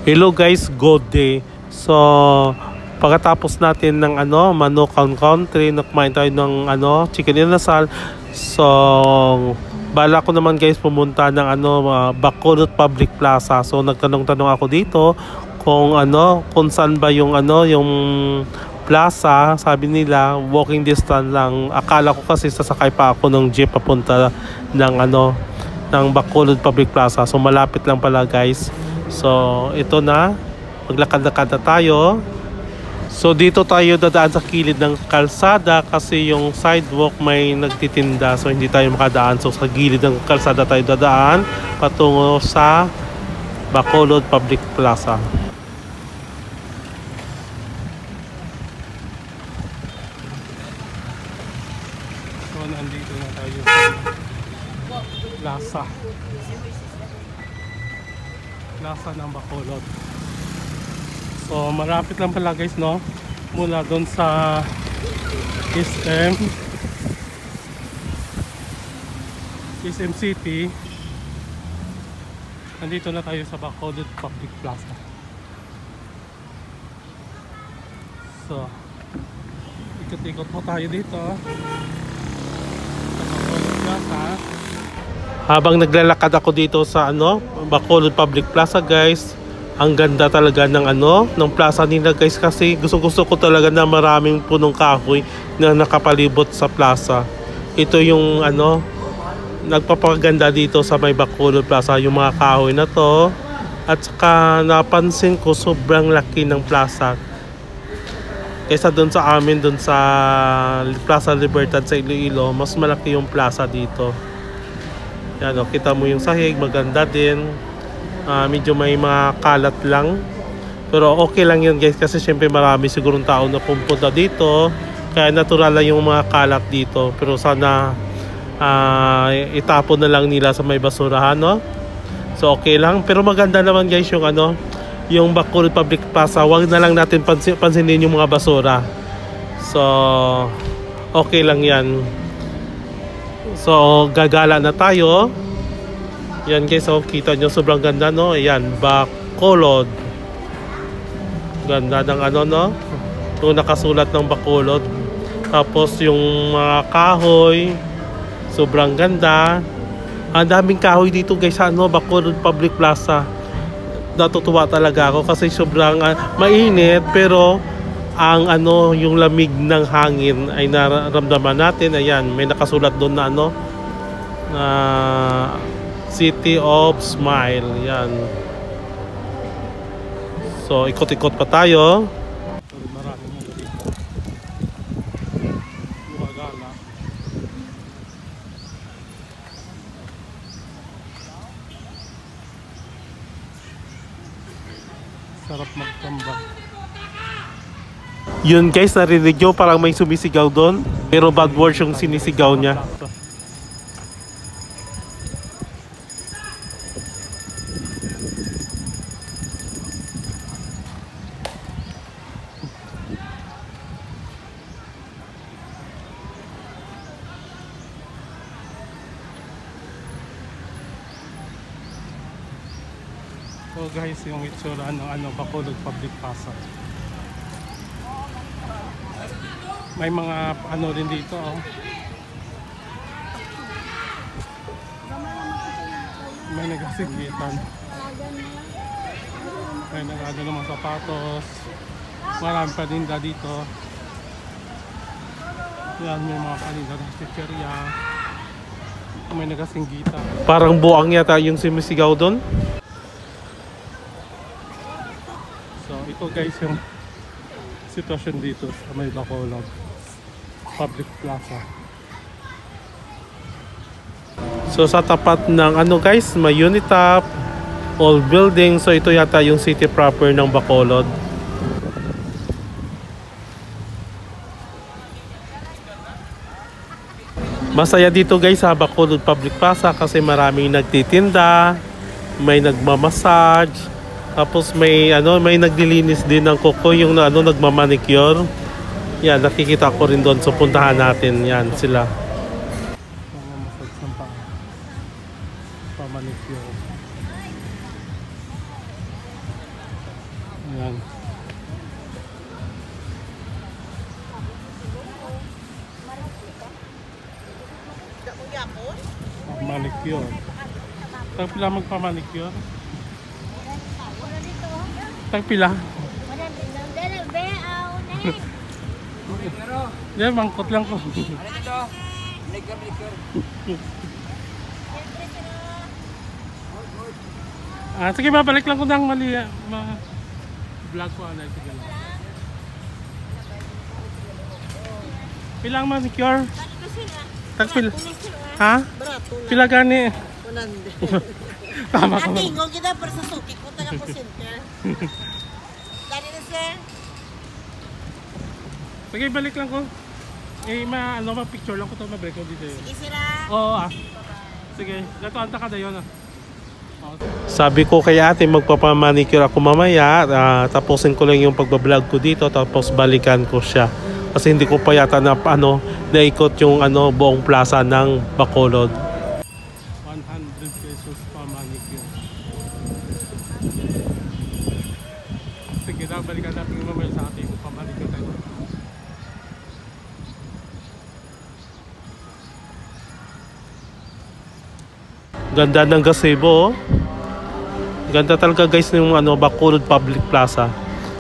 Hello guys, good day. So, pagkatapos natin ng Manukan Country, kumain tayo ng chicken inasal. So, bala ko naman guys pumunta ng Bacolod Public Plaza. So, nagtanong-tanong ako dito kung saan ba yung yung plaza. Sabi nila walking distance lang. Akala ko kasi sasakay pa ako ng jeep papunta ng ng Bacolod Public Plaza. So, malapit lang pala guys. So, ito na. Maglakad-lakad na tayo. So, dito tayo dadaan sa kilid ng kalsada kasi yung sidewalk may nagtitinda. So, hindi tayo makadaan. So, sa gilid ng kalsada tayo dadaan patungo sa Bacolod Public Plaza. So, nandito na tayo sa plaza. Plaza ng Bacolod. So malapit lang pala guys, no? Mula doon sa SM City. Nandito na tayo sa Bacolod Public Plaza. So ikot-ikot po tayo dito sa Bacolod Plaza. Habang naglalakad ako dito sa Bacolod Public Plaza guys, ang ganda talaga ng ng plaza nila guys, kasi gusto ko talaga na maraming punong kahoy na nakapalibot sa plaza. Ito yung nagpapaganda dito sa may Bacolod Plaza, yung mga kahoy na to. At saka napansin ko sobrang laki ng plaza kaysa doon sa amin, doon sa Plaza Libertad sa Iloilo. Mas malaki yung plaza dito. Yan, kita mo yung sahig, maganda din. Medyo may mga kalat lang, pero okay lang yun guys, kasi syempre marami sigurong tao na pupunta dito, kaya natural lang yung mga kalat dito. Pero sana itapon na lang nila sa may basurahan, no? So okay lang, pero maganda naman guys yung yung Bacolod Public Plaza. Wag na lang natin pansinin yung mga basura. So okay lang yan. So gagala na tayo. Yan guys, kita nyo sobrang ganda, no? Ayan, Bacolod. Ganda ng no? Yung nakasulat ng Bacolod. Tapos yung mga kahoy, sobrang ganda. Ang daming kahoy dito guys sa Bacolod Public Plaza. Natutuwa talaga ako kasi sobrang mainit, pero ang yung lamig ng hangin ay nararamdaman natin. Ayan, may nakasulat doon na City of Smile. Yan. So ikot-ikot pa tayo. Maraming mga dito. Gumagala. Sarap magtambak. Yun guys, narinig nyo parang may sumisigaw doon, pero bad words yung sinisigaw niya. So guys, yung itsura ng Bacolod Public Plaza. May mga rin dito, May nagasigitan. May nagado ng mga sapatos. Marami paninda dito. Yan, may mga paninda ng chicheria. May nagasinggita. Parang buang yata yung sumisigaw doon. So ito guys yung sitwasyon dito sa may Bacolod Public Plaza. So sa tapat ng guys, may Unitap, old building. So ito yata yung city proper ng Bacolod. Masaya dito guys sa Bacolod Public Plaza kasi maraming nagtitinda, may nagmamassage, tapos may may naglilinis din ng kuko, yung nagmamanicure. Yan, nakikita ko rin doon. So puntahan natin yan sila. Massage ng pamanicure. Yan. Manicure. Tagpila magpa-manicure. Tagpila. Hindi, mangkot lang ko. Sige, babalik lang ko ng mali. Vlog ko ano. Sige lang. Pilang manicure? Tagpila. Ha? Pila gani? Tama ka. Atingol kita para sa suki ko taga ko center. Dali na sir. Sige, balik lang ko. Picture lang ko ito, ma-break ko dito. Sige sira. Oo Sige, gato anta ka dayon Sabi ko kay ate magpapamanicure ako mamaya, tapusin ko lang yung pagbablog ko dito tapos balikan ko siya. Kasi hindi ko pa yata naikot yung buong plaza ng Bacolod. 100 pesos pa manicure. Sige na, balikan natin yung mamaya sa ating pamanicure tayo. Ganda ng gazebo. Ganda talaga guys yung Bacolod Public Plaza.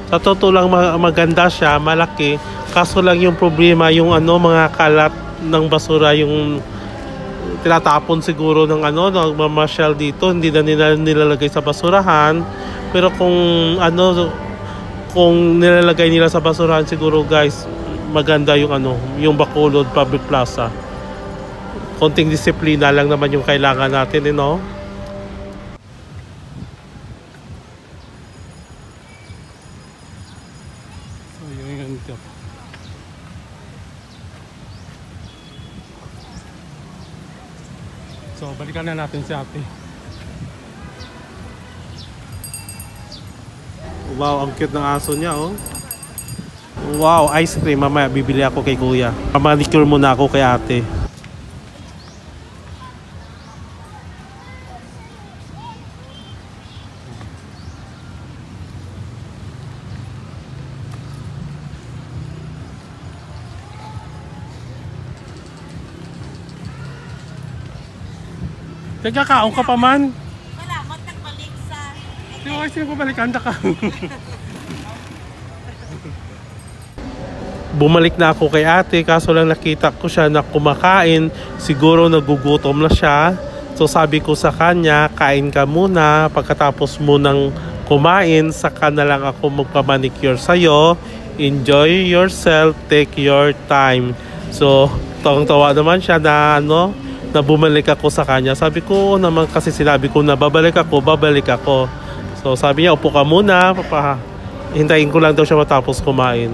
Sa totoo lang maganda siya, malaki. Kaso lang yung problema yung mga kalat ng basura yung tinatapon siguro ng nagmamasyal dito, hindi na nila nilalagay sa basurahan. Pero kung nilalagay nila sa basurahan siguro guys, maganda yung Bacolod Public Plaza. Konting disiplina lang naman yung kailangan natin, So, yun ito. So, balikan na natin si ate. Wow, ang cute ng aso niya, oh. Wow, ice cream. Mamaya bibili ako kay kuya. Manicure muna ako kay ate. Nagkakaon ka pa man? Wala, magbalik sa... Di ba kasi balikan ka? Bumalik na ako kay ate, kaso lang nakita ko siya na kumakain. Siguro nagugutom na siya. So sabi ko sa kanya, kain ka muna. Pagkatapos mo nang kumain, saka na lang ako magpamanicure sa'yo. Enjoy yourself, take your time. So, tawang-tawa naman siya na na bumalik ako sa kanya. Sabi ko naman kasi sinabi ko na babalik ako. So sabi niya, upo ka muna, hintayin ko lang daw siya matapos kumain.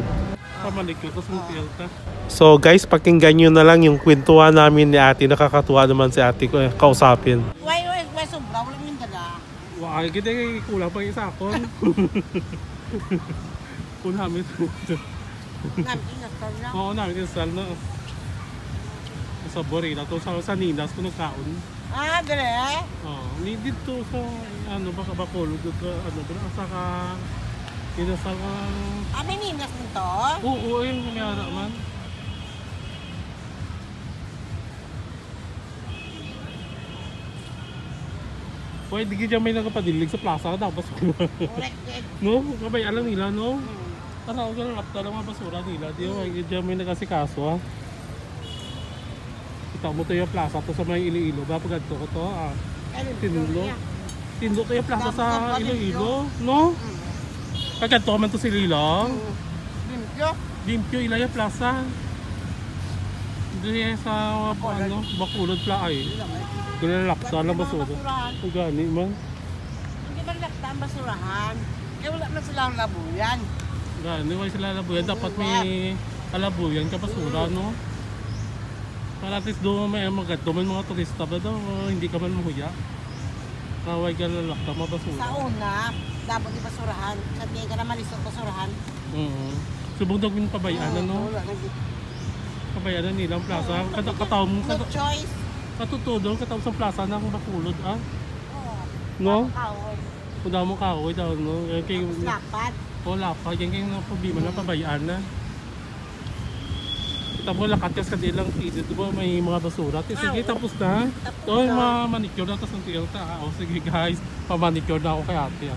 So guys, pakinggan nyo na lang yung kwentuhan namin ni ate. Nakakatuwa naman si ate kausapin. Why sobra? Wala yung daga. Wala, kita kulang pa isa ako. Kung namin. Namin inasal na. Oo, namin inasal na. Sa Borila to sa Ninas ko nagkaon. Dire? Dito sa baka Bacolod ka saka inasal ka. May Ninas nito? Oo, yung kumiyara man. Pwede gidya may nagapadilig sa plaza tapos no, kabay alam nila no. Para ako lapta lang mga basura nila. Di ba gidya may nagasikaso Kita mo to yung plaza to sa may Iloilo. Dapat ganito ko to. Tindo to yung plaza sa Iloilo. No? Kaganto man to si Lilo. Limpyo Ilaya Plaza. Doon sa Bacolod Plaza ay. Doon lapta lang basura. O gani man. Hindi ba lapta ang basurahan? Wala na silang labuyan. Gani, wala sila labuyan. Dapat may alabuyan ka basura, no? Para at least doon may magato man mga turista ba daw, hindi ka man mahuya. Kaway ka lalakta mabasura. Sa una, dapat di basurahan. Sabihin ka na malisok basurahan. Subong daw yung pabayanan, no? Pabayanan nilang plaza. Kataw mo. No choice. Katuto doon, kataw sa plaza ng Bacolod, Oo. No? Pudaw mo kahoy daw, no? Yan kayo, Dapat. wala pa. Yan kayo na problema na pabayaan na. Tapos lakatyas ka din lang dito. Diba may mga basura. Sige, tapos na. Tapos So, na. manicure na. Tapos ang tingin ta. O sige guys, pamanicure na ako kay ate.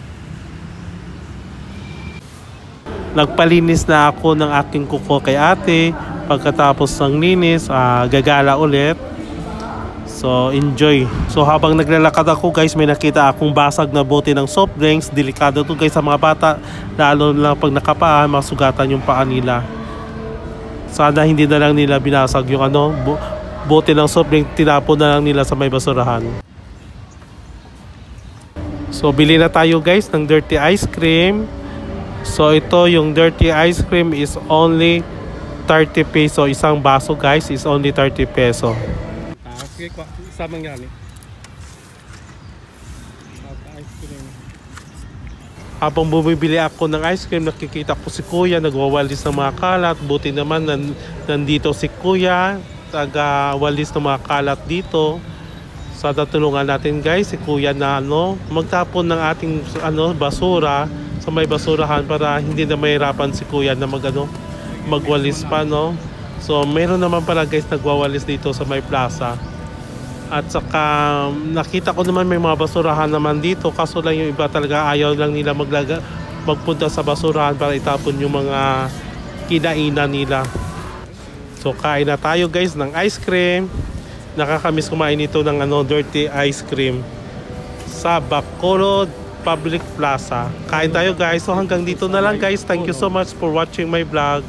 Nagpalinis na ako ng aking kuko kay ate. Pagkatapos ng linis, gagala ulit. So, enjoy. So, habang naglalakad ako guys, may nakita akong basag na bote ng soft drinks. Delikado to guys sa mga bata. Lalo na pag nakapaan, masugatan yung paa nila. Sana hindi na lang nila binasag yung bote ng soft drink. Tinapon na lang nila sa may basurahan. So, bili na tayo guys ng dirty ice cream. So, ito yung dirty ice cream is only 30 peso. Isang baso guys is only 30 peso. Sige, isa mangyari. Ice cream. Habang bumibili ako ng ice cream, nakikita ko si Kuya nagwawalis ng mga kalat. Buti naman nandito si Kuya, taga-walis ng mga kalat dito. So tatulungan natin guys si Kuya na magtapon ng ating basura sa may basurahan para hindi na mahirapan si Kuya na magwalis pa, no. So meron naman pala guys nagwawalis dito sa may plaza. At saka nakita ko naman may mga basurahan naman dito, kaso lang yung iba talaga ayaw lang nila magpunta sa basurahan para itapon yung mga kinainan nila. So kain na tayo guys ng ice cream. Nakakamiss kumain ito ng dirty ice cream sa Bacolod Public Plaza. Kain tayo guys. So hanggang dito na lang guys. Thank you so much for watching my vlog.